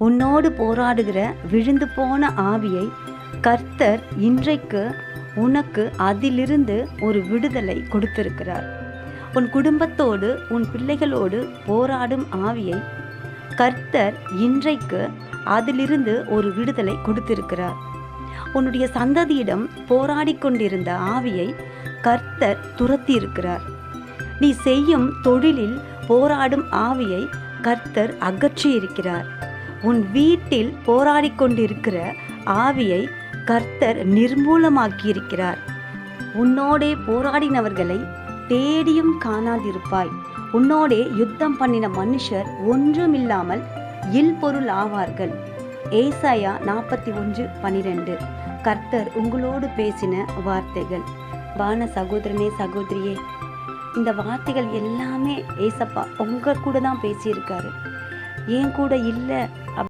உன்னோடு போராடுகிற விழுந்து போன ஆவியை கர்த்தர் இன்றைக்கு உனக்கு அதிலிருந்து ஒரு விடுதலை கொடுத்திருக்கிறார். உன் குடும்பத்தோடு உன் பிள்ளைகளோடு போராடும் ஆவியை கர்த்தர் இன்றைக்கு அதிலிருந்து ஒரு விடுதலை கொடுத்திருக்கிறார். உன்னுடைய சந்ததியிடம் போராடி கொண்டிருந்த ஆவியை கர்த்தர் துரத்தி இருக்கிறார். நீ செய்யும் தொழிலில் போராடும் ஆவியை கர்த்தர் அகற்றி இருக்கிறார். உன் வீட்டில் போராடி கொண்டிருக்கிற ஆவியை கர்த்தர் நிர்மூலமாக்கி இருக்கிறார். உன்னோடே போராடினவர்களை தேடியும் காணாதிருப்பாய். உன்னோடே யுத்தம் பண்ணின மனுஷர் ஒன்றுமில்லாமல் இல்பொருள் ஆவார்கள். ஏசாயா 41:12. கர்த்தர் உங்களோடு பேசின வார்த்தைகள். வான சகோதரனே சகோதரியே, இந்த வார்த்தைகள் எல்லாமே ஏசப்பா உங்க கூட தான் பேசியிருக்காரு. ஏன் கூட இல்லை